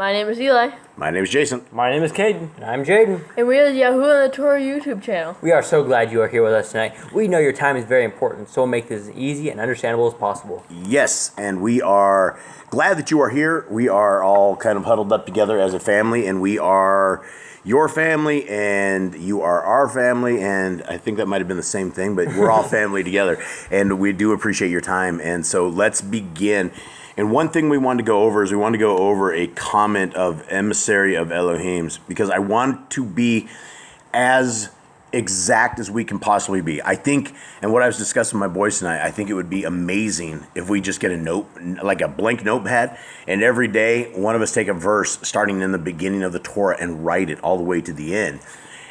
My name is Eli. My name is Jason. My name is Caden. And I'm Jaden. And we are the YHWH and the Torah YouTube channel. We are so glad you are here with us tonight. We know your time is very important, so we'll make this as easy and understandable as possible. Yes, and we are glad that you are here. We are all kind of huddled up together as a family, and we are your family, and you are our family, and I think that might have been the same thing, but we're all family together, and we do appreciate your time. And so let's begin. And one thing we wanted to go over is we wanted to go over a comment of emissary of Elohim's, because I want to be as exact as we can possibly be. I think, and what I was discussing with my boys tonight, I think it would be amazing if we just get a note, like a blank notepad, and every day one of us take a verse starting in the beginning of the Torah and write it all the way to the end.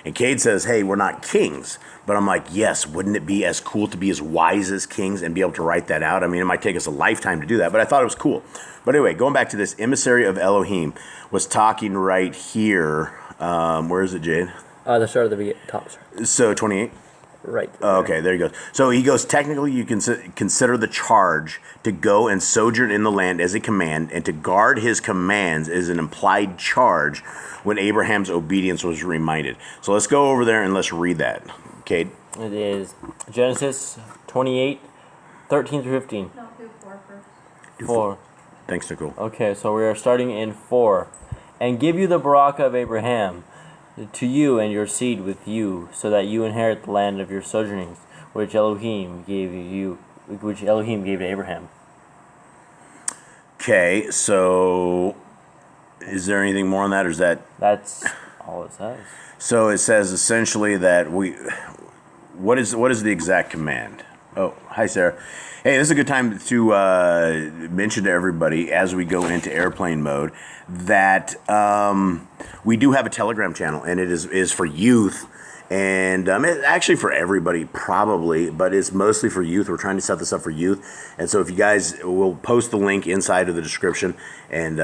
And Cade says, hey, we're not kings. But I'm like, yes, wouldn't it be as cool to be as wise as kings and be able to write that out? I mean, it might take us a lifetime to do that, but I thought it was cool. But anyway, going back to this, emissary of Elohim was talking right here. Where is it, Jade? The start of the top. So 28? Right. Okay, there you go. So he goes, technically you can consider the charge to go and sojourn in the land as a command, and to guard his commands is an implied charge when Abraham's obedience was reminded. So let's go over there and let's read that. Cade? It is Genesis 28, 13 through 15. No, do 4 first. 4. Thanks, Nicole. Okay, so we are starting in 4. And give you the Barakah of Abraham, to you and your seed with you, so that you inherit the land of your sojournings, which Elohim gave to Abraham. Okay, so is there anything more on that, or is that... That's all it says. So it says essentially that what is the exact command? Oh, hi, Sarah. Hey, this is a good time to mention to everybody as we go into airplane mode that we do have a Telegram channel, and it is for youth, and it's actually for everybody probably, but it's mostly for youth. We're trying to set this up for youth, and so if you guys will post the link inside of the description, and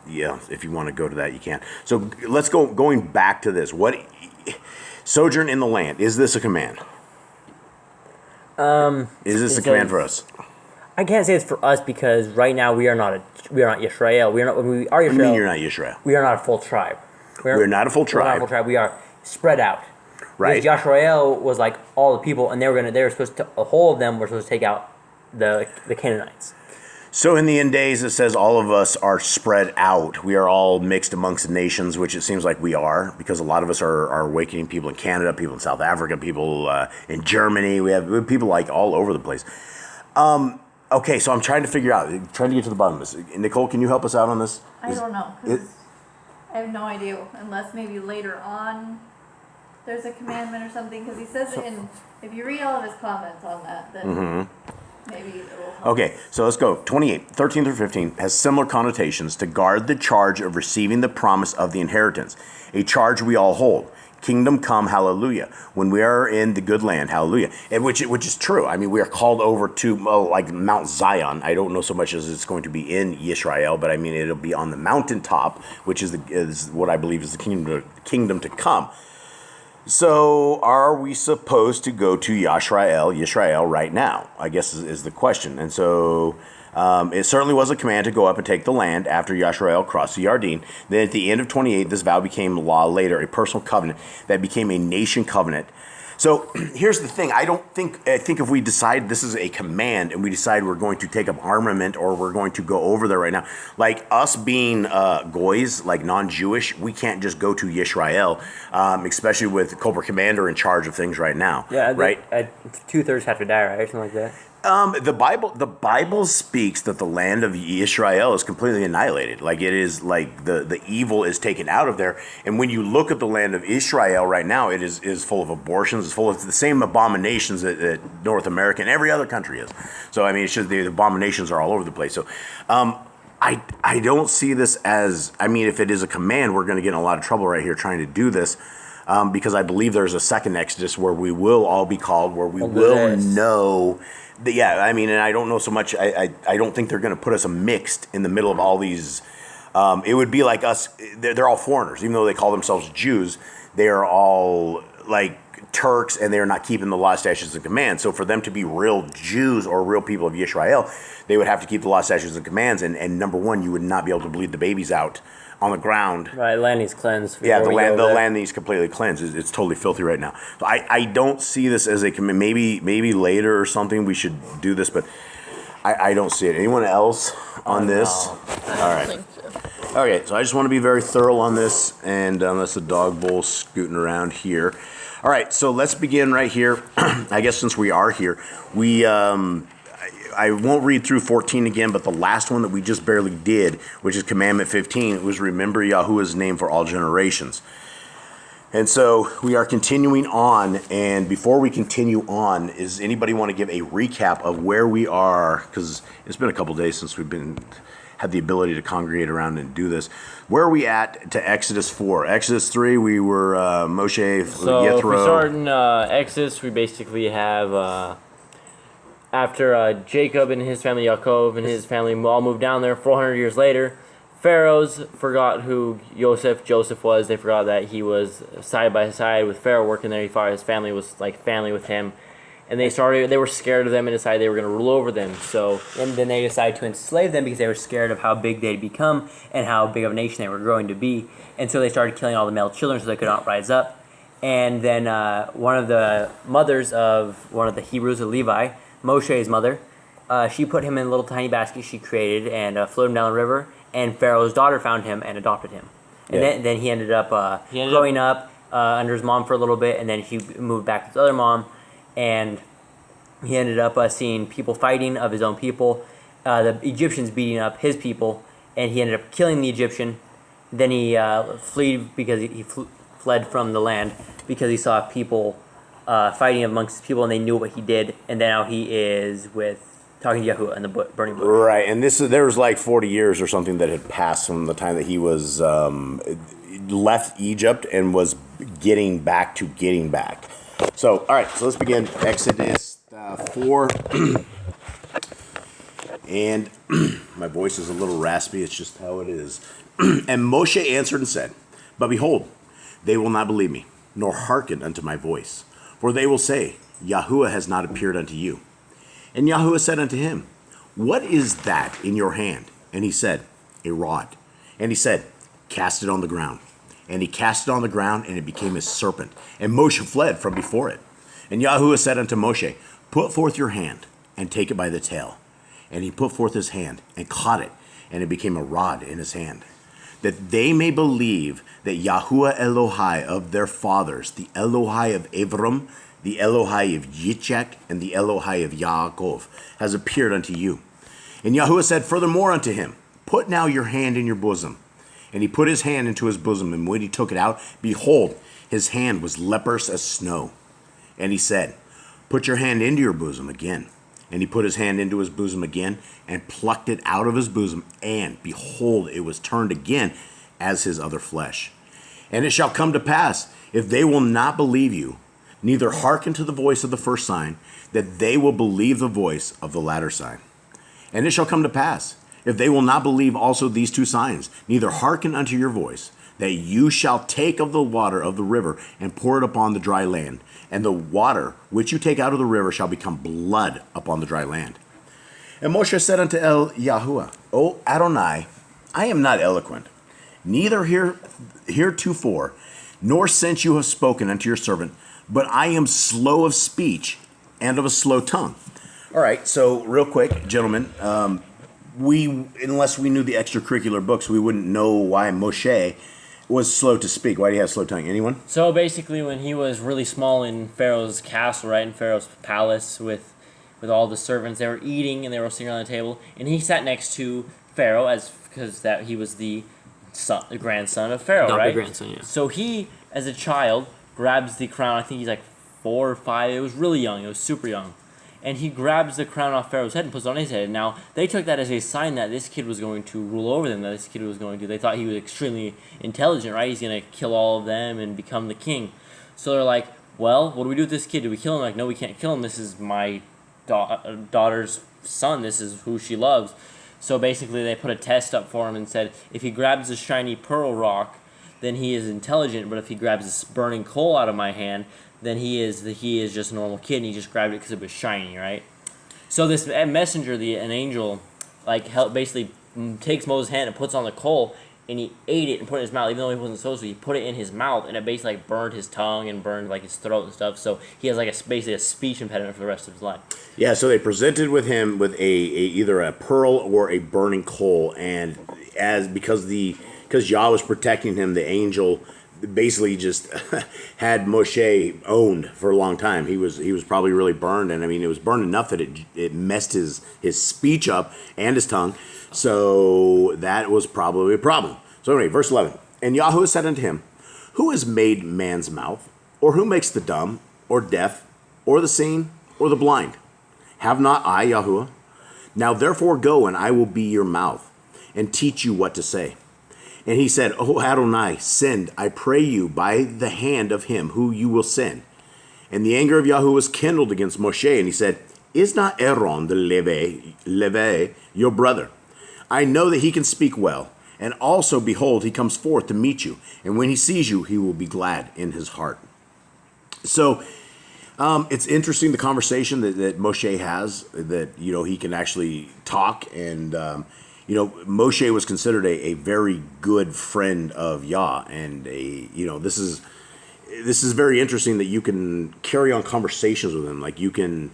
yeah, if you want to go to that, you can. So let's going back to this. What sojourn in the land, is this a command? Is this a command for us? I can't say it's for us because right now we are not Yisrael. We are Yisrael. I mean, you're not Yisrael. We are not a full tribe. We're not a full tribe. We're not a full tribe. We are spread out. Right. Because Yisrael was like all the people, and they were supposed to, a whole of them were supposed to take out the Canaanites. So in the end days, it says all of us are spread out. We are all mixed amongst nations, which it seems like we are, because a lot of us are awakening people in Canada, people in South Africa, people in Germany. We have people like all over the place. Okay, so I'm trying to figure out, trying to get to the bottom of this. Nicole, can you help us out on this? I don't know, because I have no idea, unless maybe later on there's a commandment or something, because he says it in, if you read all of his comments on that, then maybe it will help. Okay, so let's go. 28, 13 through 15 has similar connotations: to guard the charge of receiving the promise of the inheritance, a charge we all hold. Kingdom come, hallelujah. When we are in the good land, hallelujah. And which is true. I mean, we are called over to like Mount Zion. I don't know so much as it's going to be in Yisrael, but I mean, it'll be on the mountaintop, which is what I believe is the kingdom to come. So are we supposed to go to Yisrael right now, I guess is the question. And so it certainly was a command to go up and take the land after Yisrael crossed the Yarden. Then at the end of 28, this vow became law later, a personal covenant that became a nation covenant. So here's the thing. I think if we decide this is a command and we decide we're going to take up armament or we're going to go over there right now, like us being goys, like non-Jewish, we can't just go to Yisrael, especially with Cobra Commander in charge of things right now. Yeah, right? 2/3 have to die, right? Or something like that. The Bible speaks that the land of Israel is completely annihilated. Like it is like the evil is taken out of there. And when you look at the land of Israel right now, it is full of abortions. It's full of the same abominations that North America and every other country is. So I mean, it's just the abominations are all over the place. So I don't see this as, I mean, if it is a command, we're going to get in a lot of trouble right here trying to do this. Because I believe there's a second Exodus where we will all be called, where we will know. Yeah, I mean, and I don't know so much. I don't think they're going to put us mixed in the middle of all these. It would be like us. They're all foreigners, even though they call themselves Jews. They are all like Turks, and they're not keeping the law, statutes, and commands. So for them to be real Jews or real people of Yisrael, they would have to keep the law, statutes, and commands. And number one, you would not be able to bleed the babies out on the ground. Right, land needs cleansed. Yeah, the land needs completely cleansed. It's totally filthy right now. So I don't see this as a command. Maybe later or something we should do this, but I don't see it. Anyone else on this? No. All right. Okay, so I just want to be very thorough on this, and that's the dog bowl scooting around here. All right, so let's begin right here. I guess since we are here, I won't read through 14 again, but the last one that we just barely did, which is Commandment 15, was remember Yahuwah's name for all generations. And so we are continuing on, and before we continue on, is anybody want to give a recap of where we are? Because it's been a couple days since we've had the ability to congregate around and do this. Where are we at to Exodus 4? Exodus 3, we were Moshe, So Yethro. if we start in Exodus, we basically have after Jacob and his family, Yaakov and his family all moved down there 400 years later. Pharaohs forgot who Joseph was. They forgot that he was side by side with Pharaoh working there. He thought his family was like family with him. And they were scared of them and decided they were going to rule over them. And then they decided to enslave them because they were scared of how big they'd become and how big of a nation they were growing to be. And so they started killing all the male children so they could not rise up. And then one of the mothers of one of the Hebrews, of Levi, Moshe's mother, she put him in a little tiny basket she created and floated him down the river. And Pharaoh's daughter found him and adopted him. And then he ended up growing up under his mom for a little bit, and then he moved back to his other mom. And he ended up seeing people fighting of his own people, the Egyptians beating up his people, and he ended up killing the Egyptian. Then he fled because he fled from the land because he saw people fighting amongst his people, and they knew what he did. And then now he is talking to Yahuwah in the burning bush. Right, and there was like 40 years or something that had passed from the time that he was left Egypt and was getting back. So, all right, so let's begin Exodus 4. And my voice is a little raspy, it's just how it is. And Moshe answered and said, but behold, they will not believe me, nor hearken unto my voice. For they will say, Yahuwah has not appeared unto you. And Yahuwah said unto him, what is that in your hand? And he said, a rod. And he said, cast it on the ground. And he cast it on the ground, and it became a serpent. And Moshe fled from before it. And Yahuwah said unto Moshe, put forth your hand, and take it by the tail. And he put forth his hand, and caught it, and it became a rod in his hand. That they may believe that Yahuwah Elohai of their fathers, the Elohai of Avram, the Elohai of Yitzchak, and the Elohai of Yaakov, has appeared unto you. And Yahuwah said furthermore unto him, put now your hand in your bosom. And he put his hand into his bosom, and when he took it out, behold, his hand was leprous as snow. And he said, put your hand into your bosom again. And he put his hand into his bosom again, and plucked it out of his bosom, and behold, it was turned again as his other flesh. And it shall come to pass, if they will not believe you, neither hearken to the voice of the first sign, that they will believe the voice of the latter sign. And it shall come to pass, if they will not believe also these two signs, neither hearken unto your voice, that you shall take of the water of the river and pour it upon the dry land, and the water which you take out of the river shall become blood upon the dry land. And Moshe said unto Yahuwah, O Adonai, I am not eloquent, neither heretofore, nor since you have spoken unto your servant, but I am slow of speech and of a slow tongue. All right, so real quick, gentlemen, unless we knew the extracurricular books, we wouldn't know why Moshe was slow to speak. Why do you have slow tongue? Anyone? So basically, when he was really small in Pharaoh's castle, right, in Pharaoh's palace with all the servants, they were eating and they were sitting around the table, and he sat next to Pharaoh because he was the grandson of Pharaoh, right? Grandson, yeah. So he, as a child, grabs the crown. I think he's like 4 or 5. It was really young. It was super young. And he grabs the crown off Pharaoh's head and puts it on his head. Now, they took that as a sign that this kid was going to rule over them, they thought he was extremely intelligent, right? He's going to kill all of them and become the king. So they're like, well, what do we do with this kid? Do we kill him? Like, no, we can't kill him. This is my daughter's son. This is who she loves. So basically, they put a test up for him and said, if he grabs a shiny pearl rock, then he is intelligent, but if he grabs this burning coal out of my hand, then he is just a normal kid, and he just grabbed it because it was shiny, right? So this messenger, an angel, basically takes Moses' hand and puts it on the coal, and he ate it and put it in his mouth, even though he wasn't supposed to. He put it in his mouth, and it basically burned his tongue and burned his throat and stuff. So he has basically a speech impediment for the rest of his life. Yeah, so they presented with him with either a pearl or a burning coal, and because Yah was protecting him, the angel basically just had Moshe owned for a long time. He was probably really burned, and I mean it was burned enough that it messed his speech up and his tongue. So that was probably a problem. So anyway, verse 11. And Yahuwah said unto him, Who has made man's mouth? Or who makes the dumb, or deaf, or the seeing, or the blind? Have not I, Yahuwah? Now therefore go, and I will be your mouth, and teach you what to say. And he said, O Adonai, send, I pray you, by the hand of him who you will send. And the anger of Yahuwah was kindled against Moshe, and he said, Is not Aaron the Levi your brother? I know that he can speak well, and also, behold, he comes forth to meet you, and when he sees you, he will be glad in his heart. So it's interesting, the conversation that Moshe has, that, he can actually talk, and, Moshe was considered a very good friend of Yah, and this is very interesting that you can carry on conversations with him, like you can...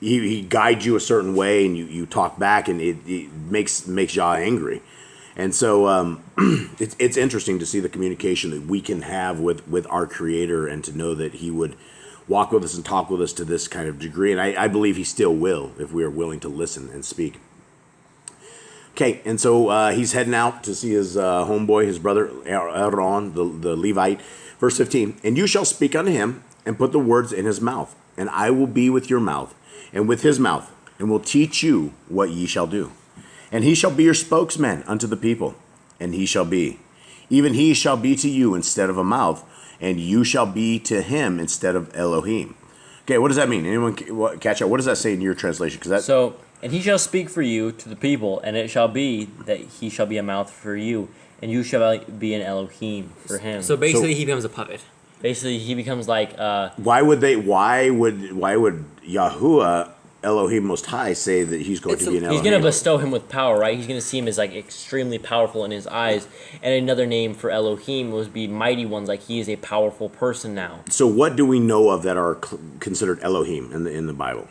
He guides you a certain way, and you talk back, and it makes Yah angry. And so it's interesting to see the communication that we can have with our Creator, and to know that He would walk with us and talk with us to this kind of degree. And I believe He still will, if we are willing to listen and speak. Okay, and so he's heading out to see his homeboy, his brother Aaron, the Levite. Verse 15, And you shall speak unto him, and put the words in his mouth, and I will be with your mouth, and with his mouth, and will teach you what ye shall do. And he shall be your spokesman unto the people, and he shall be. Even he shall be to you instead of a mouth, and you shall be to him instead of Elohim. Okay, what does that mean? Anyone catch up? What does that say in your translation? And he shall speak for you to the people, and it shall be that he shall be a mouth for you, and you shall be an Elohim for him. So basically, he becomes a puppet. Basically, he becomes Why would Yahuwah, Elohim Most High, say that he's going to be an Elohim? He's going to bestow him with power, right? He's going to see him as extremely powerful in his eyes. And another name for Elohim would be mighty ones, he is a powerful person now. So what do we know of that are considered Elohim in the Bible?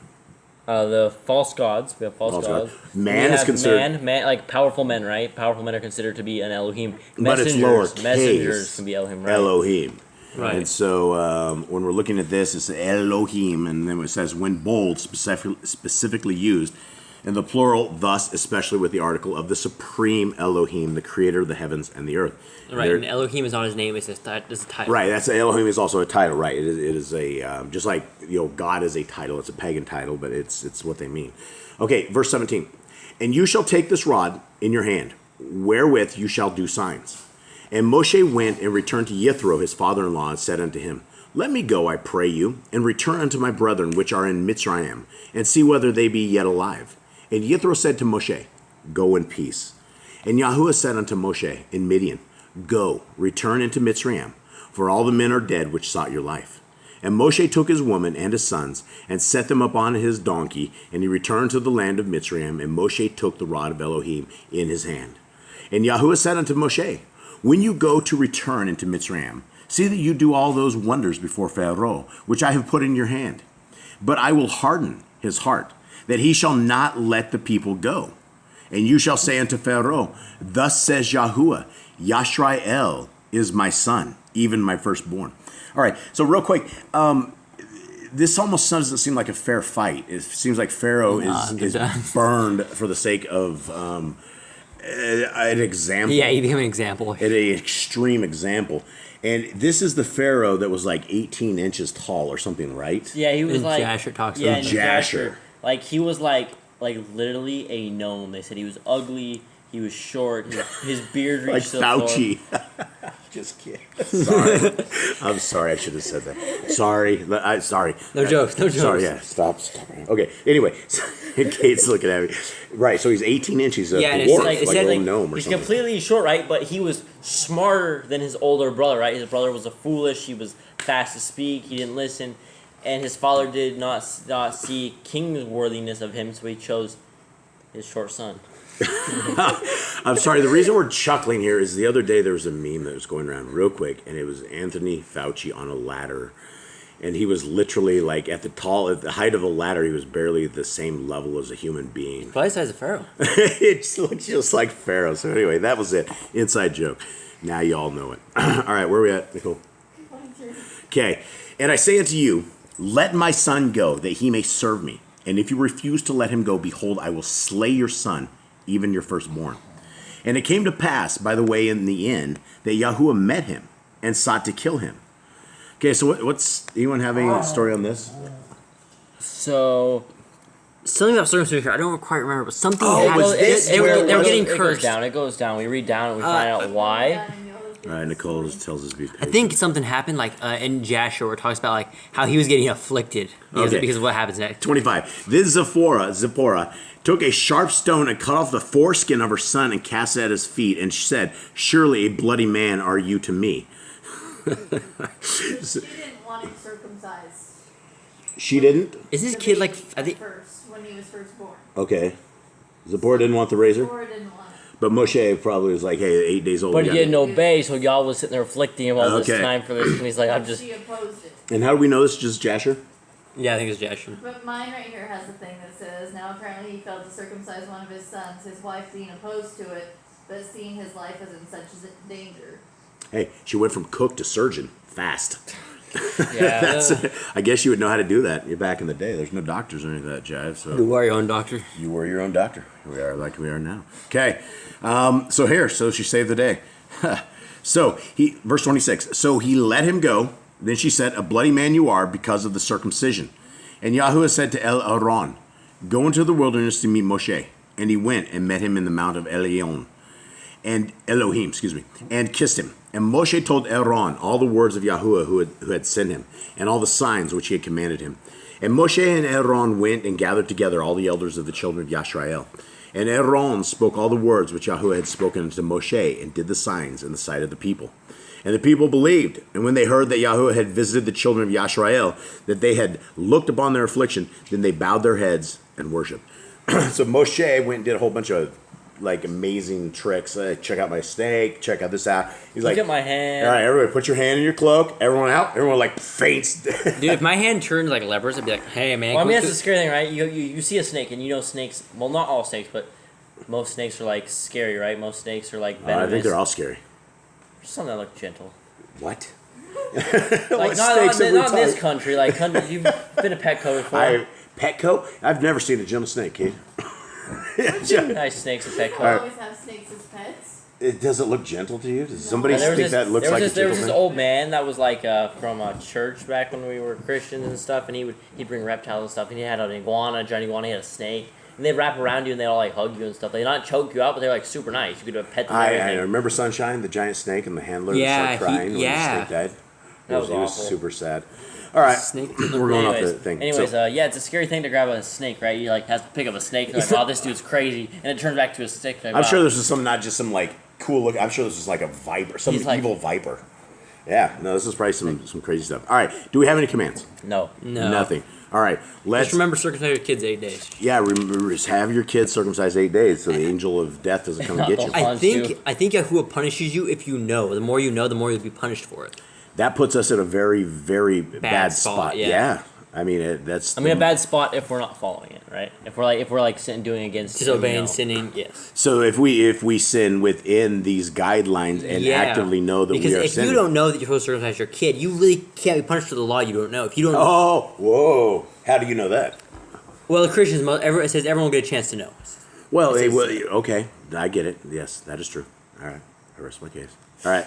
The false gods. We have false gods. Man is considered... Man, powerful men, right? Powerful men are considered to be an Elohim. But it's lowercase. Messengers can be Elohim, right? Elohim. Right. And so when we're looking at this, it's Elohim, and then it says, when bold, specifically used, in the plural, thus, especially with the article of the supreme Elohim, the creator of the heavens and the earth. Right, and Elohim is not his name, it's a title. Right, Elohim is also a title, right? It is a, just like, God is a title, it's a pagan title, but it's what they mean. Okay, verse 17. And you shall take this rod in your hand, wherewith you shall do signs. And Moshe went and returned to Yithro, his father-in-law, and said unto him, Let me go, I pray you, and return unto my brethren which are in Mitzrayim, and see whether they be yet alive. And Yithro said to Moshe, Go in peace. And Yahuwah said unto Moshe in Midian, Go, return into Mitzrayim, for all the men are dead which sought your life. And Moshe took his woman and his sons, and set them upon his donkey, and he returned to the land of Mitzrayim, and Moshe took the rod of Elohim in his hand. And Yahuwah said unto Moshe, When you go to return into Mitzrayim, see that you do all those wonders before Pharaoh, which I have put in your hand. But I will harden his heart, that he shall not let the people go. And you shall say unto Pharaoh, Thus says Yahuwah, Yashrael is my son, even my firstborn. All right, so real quick, this almost doesn't seem like a fair fight. It seems like Pharaoh is burned for the sake of an example. Yeah, he became an example. An extreme example. And this is the Pharaoh that was 18 inches tall or something, right? Yeah, he was Jasher talks yeah, about Jasher. He was literally a gnome. They said he was ugly, he was short, his beard reached so far. Fauci. Just kidding. Sorry. I'm sorry, I should have said that. Sorry. Sorry. No jokes. Sorry, yeah. Stop. Okay, anyway. Kate's looking at me. Right, so he's 18 inches. Yeah, and dwarf, it's like a gnome or he's something. completely short, right? But he was smarter than his older brother, right? His brother was a foolish. He was fast to speak. He didn't listen, and his father did not see king's worthiness of him, so he chose his short son. I'm sorry. The reason we're chuckling here is the other day there was a meme that was going around real quick, and it was Anthony Fauci on a ladder, and he was literally like at the height of a ladder. He was barely the same level as a human being. Probably the size of Pharaoh. It just looks just like Pharaoh. So anyway, that was it. Inside joke. Now you all know it. All right, where are we at, Nicole? Okay. And I say unto you, let my son go, that he may serve me. And if you refuse to let him go, behold, I will slay your son, even your firstborn. And it came to pass, by the way, in the end, that Yahuwah met him and sought to kill him. Okay, so what's anyone have any story on this? So Something about circumcision. I don't quite remember, but something. was this They were getting it goes cursed. down. It goes down. We read down and we find out why. All right, Nicole tells us to be patient. I think something happened, like in Jasher, where it talks about like how he was getting afflicted because of what happens next. 25. This Zipporah took a sharp stone and cut off the foreskin of her son and cast it at his feet, and she said, surely a bloody man are you to me. She didn't want him circumcised. She didn't? Is this kid like? I think. First, when he was first born. Okay. Zipporah didn't want the razor? Zipporah didn't want it. But Moshe probably was like, hey, 8 days old. But we he gotta- didn't obey, so y'all was sitting there afflicting him all Okay. this time for this, and he's like, I'm just. She opposed it. And how do we know this is just Jasher? Yeah, I think it's Jasher. But mine right here has a thing that says, now apparently he failed to circumcise one of his sons, his wife being opposed to it, but seeing his life as in such danger. Hey, she went from cook to surgeon fast. Yeah. I guess you would know how to do that. You're back in the day. There's no doctors or anything of that jive. So You are your own doctor. you were your own doctor. We are like we are now. Okay. So she saved the day. Verse 26. So he let him go. Then she said, a bloody man you are because of the circumcision. And Yahuwah said to Aaron, go into the wilderness to meet Moshe. And he went and met him in the mount of Elohim, and kissed him. And Moshe told Aaron all the words of Yahuwah who had sent him, and all the signs which he had commanded him. And Moshe and Aaron went and gathered together all the elders of the children of Yisrael. And Aaron spoke all the words which Yahuwah had spoken to Moshe, and did the signs in the sight of the people. And the people believed. And when they heard that Yahuwah had visited the children of Yisrael, that they had looked upon their affliction, then they bowed their heads and worshipped. So Moshe went and did a whole bunch of like amazing tricks. Check out my snake. Check out this out. He's Look like, at my hand. all right, everybody, put your hand in your cloak. Everyone out. Everyone like faints. Dude, if my hand turned like leopards, I'd be like, hey man. Well, I mean, can that's we- the scary thing, right? You see a snake, and you know snakes. Well, not all snakes, but most snakes are like scary, right? Most snakes are like venomous. I think they're all scary. Some that look gentle. What? Like not in this country. Like you've been to Petco before. Petco? I've never seen a gentle snake, Kate. Nice snakes at Petco. People always have snakes as pets. It doesn't look gentle to you? Does somebody There was think that looks like a there gentle was this thing? old man that was like from a church back when we were Christians and stuff, and he'd bring reptiles and stuff, and he had an iguana, a giant iguana, he had a snake, and they'd wrap around you and they'd all like hug you and stuff. They not choke you out, but they're like super nice. You could pet them. And I everything. remember Sunshine, the giant snake, and the handler Yeah, started crying when the snake died. That was He was awful. super sad. All right, Snake. we're going off the thing. Anyways, So- yeah, it's a scary thing to grab a snake, right? You like have to pick up a snake, and like, oh, this dude's crazy, and it turns back to a stick. Like, I'm wow. sure this is not just some like cool look. I'm sure this is like a viper, some He's like- evil viper. Yeah, no, this is probably some crazy stuff. All right, do we have any commands? No. No. Nothing. All right, let's Just remember circumcise your kids 8 days. Yeah, remember, just have your kids circumcised 8 days so the angel of death doesn't come and get you. Fun too. I think Yahuwah punishes you if you know. The more you know, the more you'll be punished for it. That puts us in a very, very bad spot. yeah. I mean, that's. I mean, a bad spot if we're not following it, right? If we're like sitting doing against Disobeying, you know. sinning, yes. So if we sin within these guidelines and actively know that because we are if sinning. you don't know that you're supposed to circumcise your kid, you really can't be punished for the law you don't know. If you don't, Oh, whoa! How do you know that? well, the Christians, it says everyone will get a chance to know. Well, It says- okay, I get it. Yes, that is true. All right, I rest my case. All right,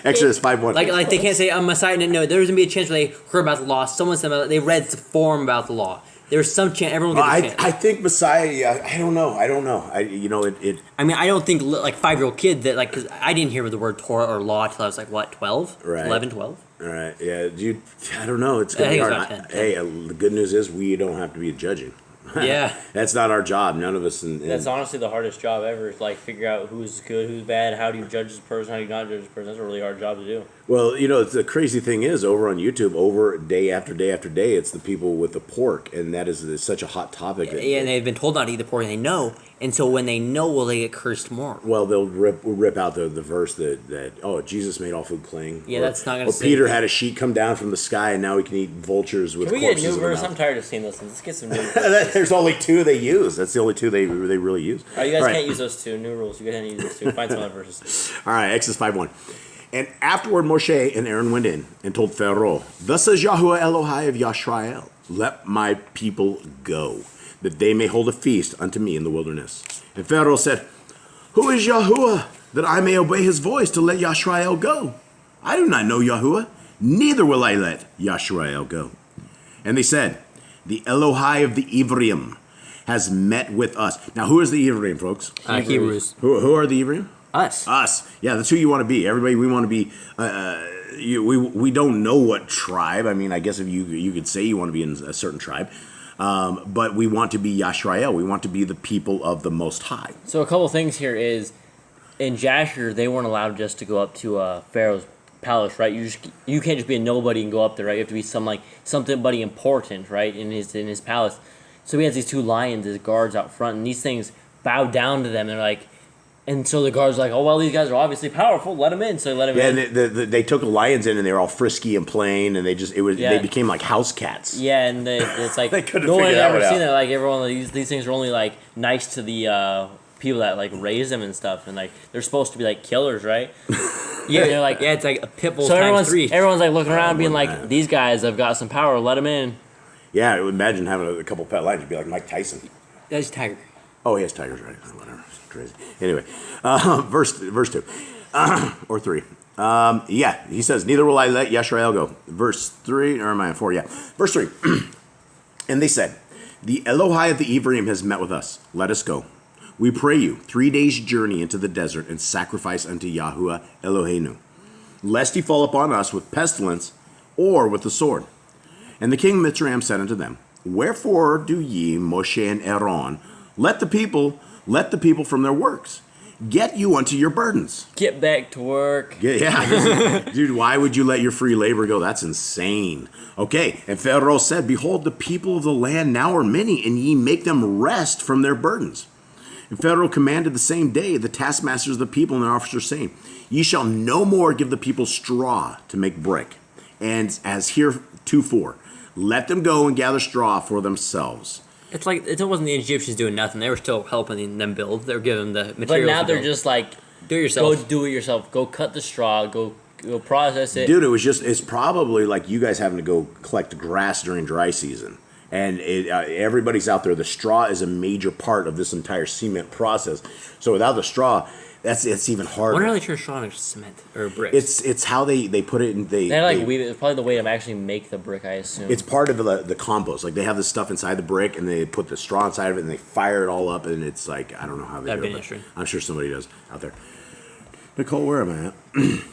Exodus 5:1. Like they can't say I'm Messiah. No, there's gonna be a chance where they heard about the law. Someone said they read the form about the law. There's some chance everyone gets a chance. I think Messiah. Yeah, I don't know. It. I mean, I don't think like 5-year-old kid that like because I didn't hear the word Torah or law till I was like what 12, Right. 11, 12. All right. Yeah, dude. I don't know. It's gonna I be think hard. it's about 10. Hey, the good news is we don't have to be judging. Yeah. That's not our job. None of us. That's honestly the hardest job ever. Is like figure out who's good, who's bad. How do you judge this person? How do you not judge this person? That's a really hard job to do. Well, you know, the crazy thing is, over on YouTube, over day after day after day, it's the people with the pork, and that is such a hot topic. Yeah, and they've been told not to eat the pork, and they know. And so when they know, will they get cursed more? Well, they'll rip out the verse that oh, Jesus made all food clean. Yeah, that's not going to. to. Or Peter had a sheet come down from the sky, and now he can eat vultures with. Can we get a new corpses in their verse? mouth. I'm tired of seeing those things. Let's get some new verses. There's only two they use. That's the only two they really use. Oh, you guys All right. can't use those two. New rules. You guys can't use those two. Find some other verses. All right, Exodus 5:1. And afterward Moshe and Aaron went in and told Pharaoh, "Thus says Yahuwah Elohai of Yashrael, let my people go, that they may hold a feast unto me in the wilderness." And Pharaoh said, "Who is Yahuwah, that I may obey his voice to let Yashrael go? I do not know Yahuwah, neither will I let Yashrael go." And they said, "The Elohai of the Ivrim has met with us." Now, who is the Ivrim, folks? Hebrews. Who are the Ivrim? Us. Us. Yeah, that's who you want to be. Everybody, we want to be. We don't know what tribe. I mean, I guess if you could say you want to be in a certain tribe, but we want to be Yashrael. We want to be the people of the Most High. So a couple things here is, in Jasher, they weren't allowed just to go up to Pharaoh's palace, right? You can't just be a nobody and go up there, right? You have to be somebody important, right? In his palace. So he has these two lions as guards out front, and these things bow down to them. They're like. And so the guards are like, oh, well, these guys are obviously powerful. Let them in. So they let them in. Yeah, and they took the lions in, and they were all frisky and playing, and they became like house cats. Yeah, and it's like They couldn't no one had figure that ever one seen out. it. Like everyone, these things are only like nice to the people that like raise them and stuff, and like they're supposed to be like killers, right? Yeah, they're like it's like a pit bull so times 3. everyone's like looking around, being more than like, that. these guys have got some power. Let them in. Yeah, imagine having a couple pet lions. You'd be like Mike Tyson. That's tiger. Oh, he has tigers, right? Whatever. It's crazy. Anyway, verse 2 or 3. Yeah, he says, "Neither will I let Yashrael go." Verse 3, or am I 4? Yeah. Verse 3. And they said, "The Elohai of the Ephraim has met with us. Let us go. We pray you 3 days' journey into the desert and sacrifice unto Yahuwah Eloheinu, lest he fall upon us with pestilence or with the sword." And the king of Mitzrayim said unto them, "Wherefore do ye, Moshe and Aaron, let the people from their works. Get you unto your burdens." Get back to work. Yeah. Dude, why would you let your free labor go? That's insane. Okay. And Pharaoh said, "Behold, the people of the land now are many, and ye make them rest from their burdens." And Pharaoh commanded the same day the taskmasters of the people and their officers, saying, "Ye shall no more give the people straw to make brick. And as heretofore, let them go and gather straw for themselves." It's like it wasn't the Egyptians doing nothing. They were still helping them build. They were giving them the But materials. now to they're build. just like, do it yourself. go do it yourself. Go cut the straw. Go process it. Dude, it's probably like you guys having to go collect grass during dry season. And everybody's out there. The straw is a major part of this entire cement process. So without the straw, it's even harder. Why don't they turn straw into cement or bricks? It's how they put it in. They're like weave it. It's probably the way to actually make the brick, I assume. It's part of the compost. Like they have this stuff inside the brick, and they put the straw inside of it, and they fire it all up, and it's like I don't know how they That'd do be it. interesting. I'm sure somebody does out there. Nicole, where am I at?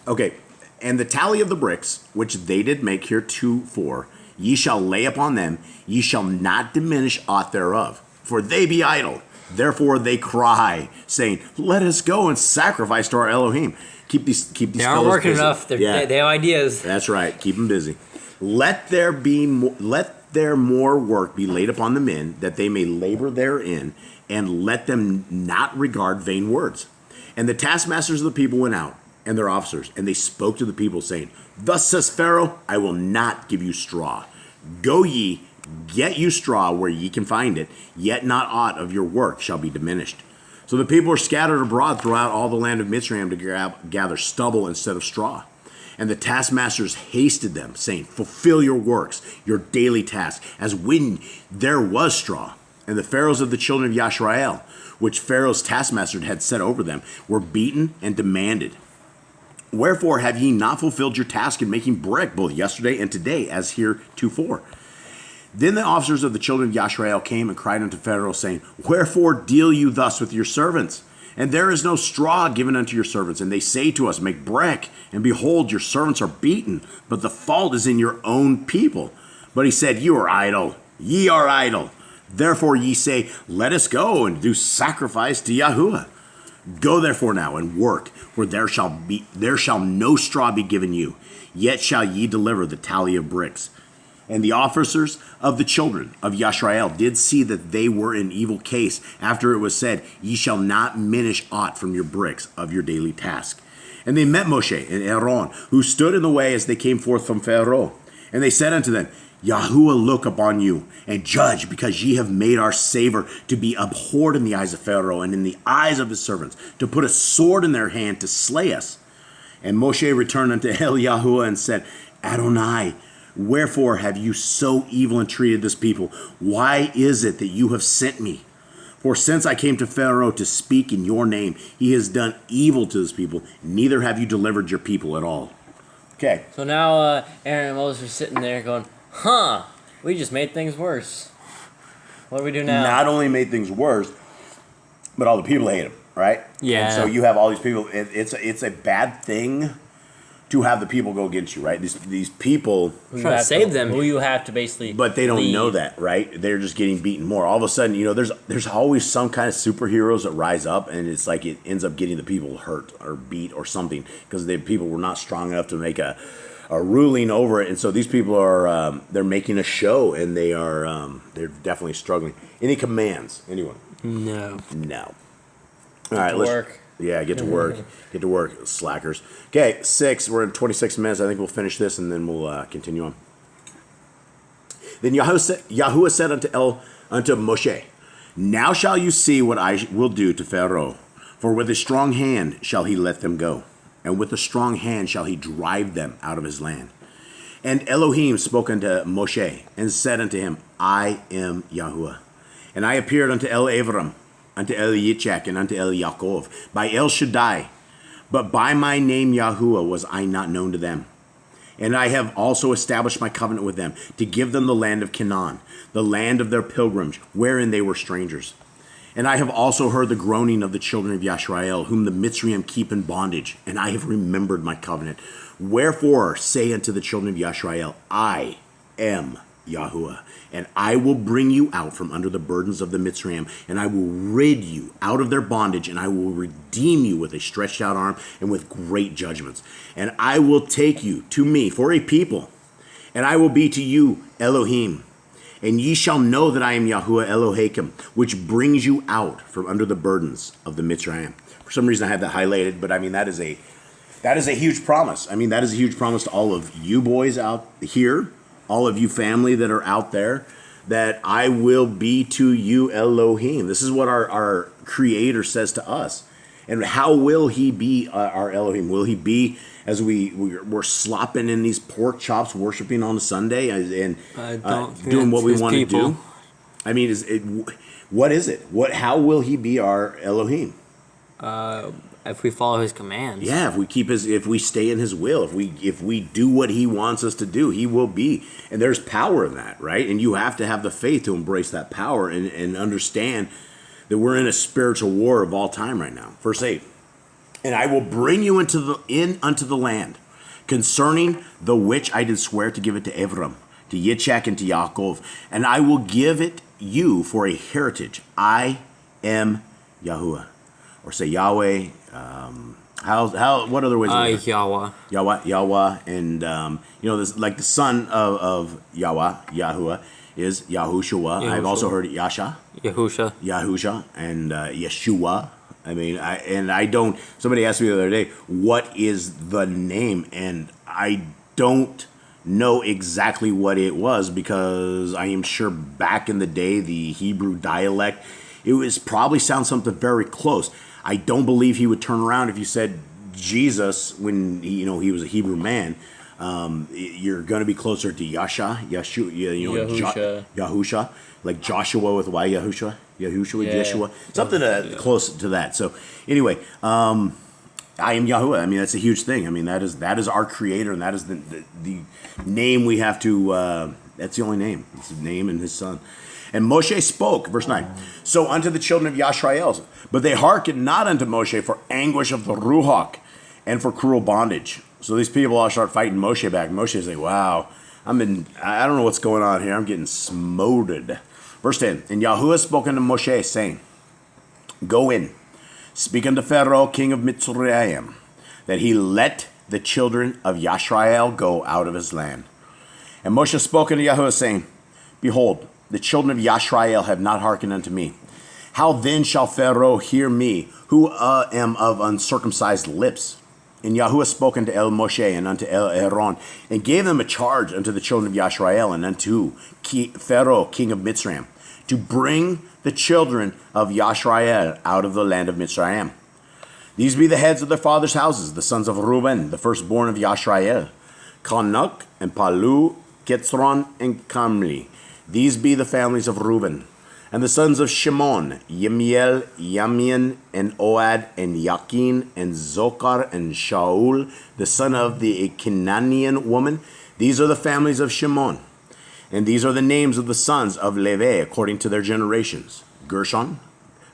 Okay, and the tally of the bricks which they did make heretofore, ye shall lay upon them. Ye shall not diminish aught thereof, for they be idle. Therefore they cry, saying, "Let us go and sacrifice to our Elohim." Keep these. They aren't fellows working busy. enough. They have ideas. That's right. Keep them busy. Let their more work be laid upon the men, that they may labor therein, and let them not regard vain words. And the taskmasters of the people went out, and their officers, and they spoke to the people, saying, "Thus says Pharaoh, I will not give you straw. Go ye, get you straw where ye can find it, yet not aught of your work shall be diminished." So the people were scattered abroad throughout all the land of Mitzrayim to gather stubble instead of straw. And the taskmasters hasted them, saying, "Fulfill your works, your daily task, as when there was straw." And the pharaohs of the children of Yashrael, which Pharaoh's taskmasters had set over them, were beaten and demanded, "Wherefore have ye not fulfilled your task in making brick, both yesterday and today, as heretofore?" Then the officers of the children of Yashrael came and cried unto Pharaoh, saying, "Wherefore deal you thus with your servants? And there is no straw given unto your servants. And they say to us, Make brick. And behold, your servants are beaten. But the fault is in your own people." But he said, "You are idle. Ye are idle. Therefore ye say, let us go and do sacrifice to Yahuwah. Go therefore now and work, for there shall no straw be given you, yet shall ye deliver the tally of bricks. And the officers of the children of Yashrael did see that they were in evil case, after it was said, ye shall not minish aught from your bricks of your daily task. And they met Moshe and Aaron, who stood in the way as they came forth from Pharaoh. And they said unto them, Yahuwah look upon you, and judge, because ye have made our savor to be abhorred in the eyes of Pharaoh, and in the eyes of his servants, to put a sword in their hand to slay us. And Moshe returned unto Yahuwah and said, Adonai, wherefore have you so evil entreated this people? Why is it that you have sent me? For since I came to Pharaoh to speak in your name, he has done evil to this people, neither have you delivered your people at all. Okay. So now Aaron and Moses are sitting there going, we just made things worse. What do we do now? Not only made things worse, but all the people hate him, right? Yeah. And so you have all these people. It's a bad thing to have the people go against you, right? These people Trying to save them. Who you have to basically but they don't lead. know that, right? They're just getting beaten more. All of a sudden, there's always some kind of superheroes that rise up, and it's like it ends up getting the people hurt or beat or something because the people were not strong enough to make a ruling over it. And so these people are they're making a show, and they're definitely struggling. Any commands? Anyone? No. No. All right, let's work. Yeah, get to work. Get to work, slackers. Okay, 6. We're in 26 minutes. I think we'll finish this, and then we'll continue on. Then Yahuwah said unto Moshe, Now shall you see what I will do to Pharaoh, for with a strong hand shall he let them go, and with a strong hand shall he drive them out of his land. And Elohim spoke unto Moshe, and said unto him, I am Yahuwah. And I appeared unto Avram, unto Yitzchak, and unto Yaakov, by El Shaddai, but by my name Yahuwah was I not known to them. And I have also established my covenant with them, to give them the land of Canaan, the land of their pilgrims, wherein they were strangers. And I have also heard the groaning of the children of Yashrael, whom the Mitzrayim keep in bondage, and I have remembered my covenant. Wherefore say unto the children of Yashrael, I am Yahuwah, and I will bring you out from under the burdens of the Mitzrayim, and I will rid you out of their bondage, and I will redeem you with a stretched out arm and with great judgments. And I will take you to me for a people, and I will be to you Elohim. And ye shall know that I am Yahuwah Elohim, which brings you out from under the burdens of the Mitzrayim. For some reason I have that highlighted, but I mean that is a huge promise. I mean that is a huge promise to all of you boys out here, all of you family that are out there, that I will be to you Elohim. This is what our Creator says to us. And how will he be our Elohim? Will he be as we're slopping in these pork chops, worshiping on a Sunday, and doing what we want to do? I mean, what is it? How will he be our Elohim? If we follow his commands. Yeah, if we stay in his will, if we do what he wants us to do, he will be. And there's power in that, right? And you have to have the faith to embrace that power and understand that we're in a spiritual war of all time right now. Verse 8. And I will bring you unto the land, concerning the which I did swear to give it to Avram, to Yitzchak, and to Yaakov, and I will give it you for a heritage. I am Yahuwah. Or say Yahweh. What other ways? Yahweh. Yahweh, and this, like the son of Yahuwah is Yahushua. I've also heard Yahusha, and Yeshua. I mean, somebody asked me the other day, what is the name? And I don't know exactly what it was, because I am sure back in the day, the Hebrew dialect, it was probably sound something very close. I don't believe he would turn around if you said Jesus when he was a Hebrew man. You're going to be closer to Yahusha, like Joshua with Y, Yeshua, something close to that. So anyway, I am Yahuwah. I mean, that's a huge thing. I mean, that is our Creator, and that is the name we have to. That's the only name. It's his name and his son. And Moshe spoke, verse 9, so unto the children of Yashrael, but they hearkened not unto Moshe for anguish of the Ruach and for cruel bondage. So these people all start fighting Moshe back. Moshe's like, wow, I don't know what's going on here. I'm getting smoted Verse 10, and Yahuwah spoke unto Moshe, saying, Go in, speak unto Pharaoh, king of Mitzrayim, that he let the children of Yashrael go out of his land. And Moshe spoke unto Yahuwah, saying, Behold, the children of Yashrael have not hearkened unto me. How then shall Pharaoh hear me, who am of uncircumcised lips? And Yahuwah spoke unto El Moshe and unto El Aaron, and gave them a charge unto the children of Yashrael and unto Pharaoh, king of Mitzrayim, to bring the children of Yashrael out of the land of Mitzrayim. These be the heads of their fathers' houses, the sons of Reuben, the firstborn of Yashrael, Kanuk and Palu, Ketzron and Kamli. These be the families of Reuben. And the sons of Shimon, Yemiel, Yamin, and Oad, and Yakin, and Zokar, and Shaul, the son of the Canaanian woman. These are the families of Shimon. And these are the names of the sons of Levi, according to their generations: Gershon,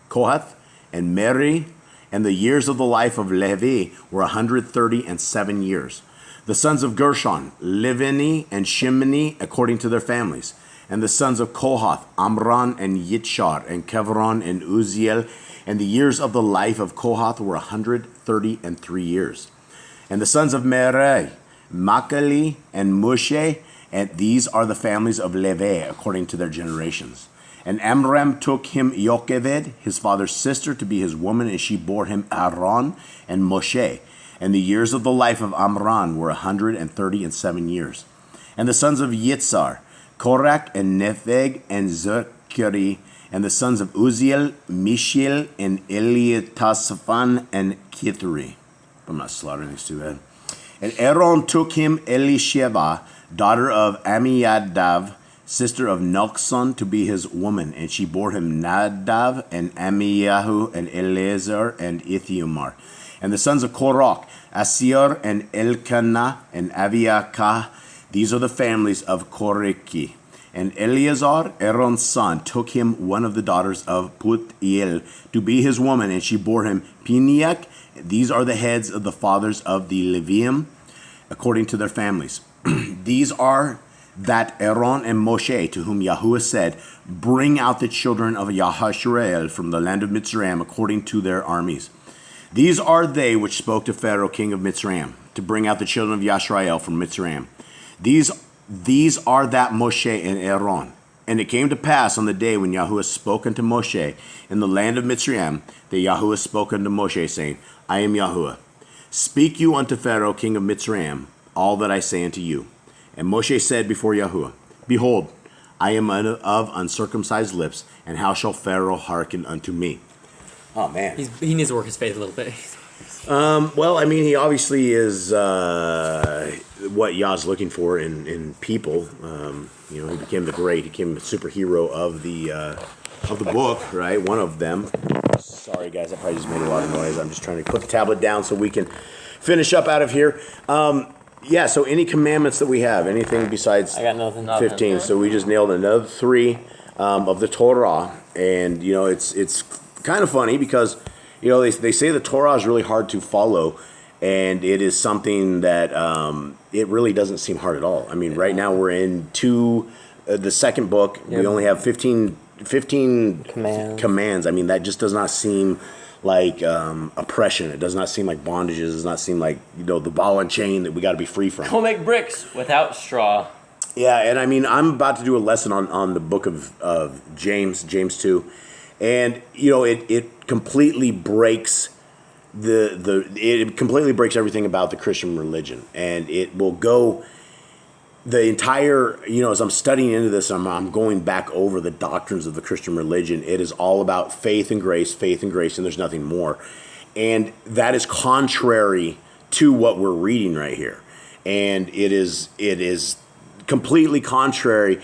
Kohath, and Merari. And the years of the life of Levi were 137 years. The sons of Gershon, Livni, and Shimini, according to their families. And the sons of Kohath, Amram, and Yitshar, and Kevron, and Uziel. And the years of the life of Kohath were 133 years. And the sons of Merari, Machali, and Mushe, and these are the families of Levi, according to their generations. And Amram took him Yocheved, his father's sister, to be his woman, and she bore him Aaron and Moshe. And the years of the life of Amram were 137 years. And the sons of Yitzhar, Korach, and Nepheg, and Zechari, and the sons of Uziel, Mishael, and Eliasaphan, and Kithri. I'm not slaughtering these too bad. And Aaron took him Elisheva, daughter of Amminadab, sister of Noxon, to be his woman, and she bore him Nadav, and Ammiyahu, and Eleazar, and Ithiomar. And the sons of Korach, Asir, and Elkanah, and Aviakah. These are the families of Koriki. And Eleazar, Aaron's son, took him one of the daughters of Putiel to be his woman, and she bore him Piniach. These are the heads of the fathers of the Levium, according to their families. These are that Aaron and Moshe, to whom Yahuwah said, Bring out the children of Yahashrael from the land of Mitzrayim, according to their armies. These are they which spoke to Pharaoh, king of Mitzrayim, to bring out the children of Yashrael from Mitzrayim. These are that Moshe and Aaron. And it came to pass on the day when Yahuwah spoke unto Moshe in the land of Mitzrayim, that Yahuwah spoke unto Moshe, saying, I am Yahuwah. Speak you unto Pharaoh, king of Mitzrayim, all that I say unto you. And Moshe said before Yahuwah, Behold, I am of uncircumcised lips, and how shall Pharaoh hearken unto me? Oh, man. He needs to work his faith a little bit. Well, I mean, he obviously is what Yah's looking for in people. He became the superhero of the book, right? One of them. Sorry, guys, I probably just made a lot of noise. I'm just trying to put the tablet down so we can finish up out of here. So any commandments that we have, anything besides I got nothing. 15. So we just nailed another 3 of the Torah. And, it's kind of funny because, they say the Torah is really hard to follow. And it is something that it really doesn't seem hard at all. I mean, right now we're in the second book. Yep. We only have 15 commands. I mean, that just does not seem like oppression. It does not seem like bondages. It does not seem like, the ball and chain that we got to be free from. Go make bricks without straw. Yeah, and I mean, I'm about to do a lesson on the book of James 2. And, it completely breaks it completely breaks everything about the Christian religion. And it will go the entire, as I'm studying into this, I'm going back over the doctrines of the Christian religion. It is all about faith and grace, and there's nothing more. And that is contrary to what we're reading right here. And it is completely contrary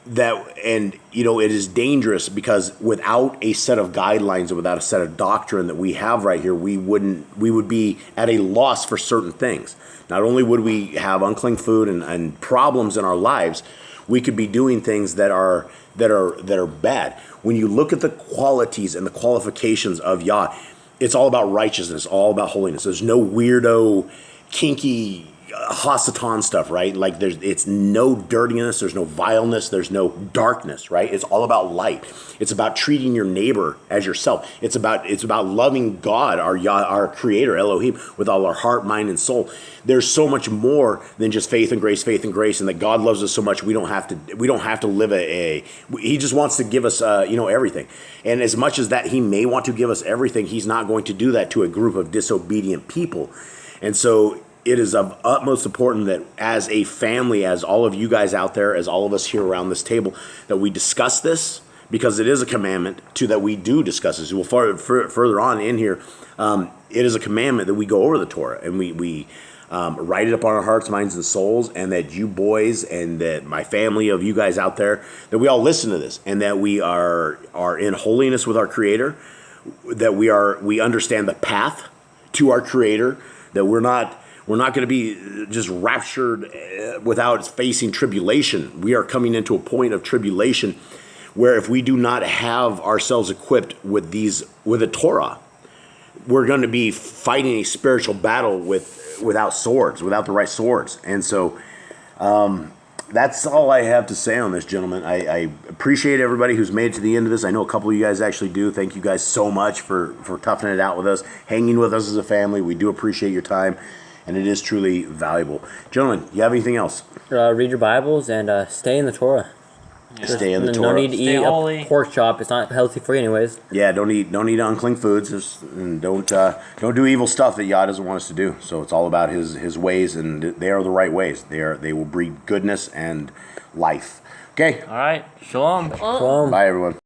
it is dangerous because without a set of guidelines and without a set of doctrine that we have right here, we would be at a loss for certain things. Not only would we have unclean food and problems in our lives, we could be doing things that are bad. When you look at the qualities and the qualifications of Yah, it's all about righteousness, all about holiness. There's no weirdo, kinky Hasatan stuff, right? Like it's no dirtiness, there's no vileness, there's no darkness, right? It's all about light. It's about treating your neighbor as yourself. It's about loving God, our Creator, Elohim, with all our heart, mind, and soul. There's so much more than just faith and grace, and that God loves us so much we don't have to live He just wants to give us everything. And as much as that He may want to give us everything, He's not going to do that to a group of disobedient people. And so it is of utmost importance that as a family, as all of you guys out there, as all of us here around this table, that we discuss this, because it is a commandment that we do discuss this. We'll further on in here, it is a commandment that we go over the Torah and we write it up on our hearts, minds, and souls, and that you boys and that my family of you guys out there, that we all listen to this, and that we are in holiness with our Creator, that we understand the path to our Creator, that we're not going to be just raptured without facing tribulation. We are coming into a point of tribulation where if we do not have ourselves equipped with the Torah, we're going to be fighting a spiritual battle without the right swords. And so that's all I have to say on this, gentlemen. I appreciate everybody who's made it to the end of this. I know a couple of you guys actually do. Thank you guys so much for toughing it out with us, hanging with us as a family. We do appreciate your time, and it is truly valuable. Gentlemen, you have anything else? Read your Bibles and stay in the Torah. Stay in the No Torah. need to eat a pork chop. It's not healthy for you anyways. Yeah, don't eat unclean foods, and don't do evil stuff that Yah doesn't want us to do. So it's all about His ways, and they are the right ways. They will breed goodness and life. Okay. All right. Shalom. Shalom. Bye, everyone.